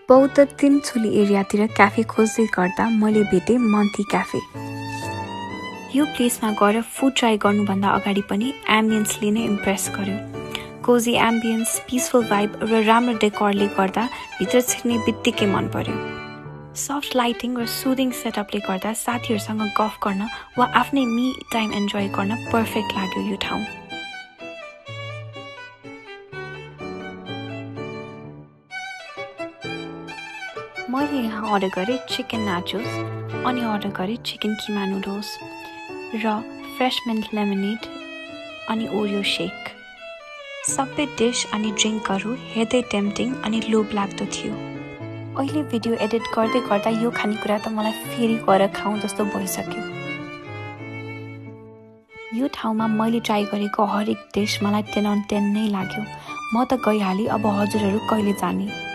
बौद्ध तिनचुली एरियातिर क्याफे खोज्दै गर्दा मैले भेटेँ मन्थी क्याफे। यो प्लेसमा गएर फुड ट्राई गर्नुभन्दा अगाडि पनि एम्बियन्सले नै इम्प्रेस गर्यो। कोजी एम्बियन्स, पिसफुल भाइब र राम्रो डेकोरले गर्दा भित्र छिर्ने बित्तिकै मन पर्यो। सफ्ट लाइटिङ र सुदिङ सेटअपले गर्दा साथीहरूसँग गफ गर्न वा आफ्नै मी टाइम एन्जोय गर्न पर्फेक्ट लाग्यो यो ठाउँ। मैले यहाँ अर्डर गरेँ चिकन नाचोस, अनि अर्डर गरेँ चिकन किमा नुडल्स र फ्रेस मिन्ट लेमनेड अनि ओरियो शेक। सबै डिस अनि ड्रिङ्कहरू हेर्दै टेम्पटिङ अनि लोभ लाग्दो थियो। अहिले भिडियो एडिट गर्दै गर्दा यो खानेकुरा त मलाई फेरि गएर खाउँ जस्तो भइसक्यो। यो ठाउँमा मैले ट्राई गरेको हरेक डिस मलाई 10 on 10 नै लाग्यो। म त गइहालेँ, अब हजुरहरू कहिले जाने?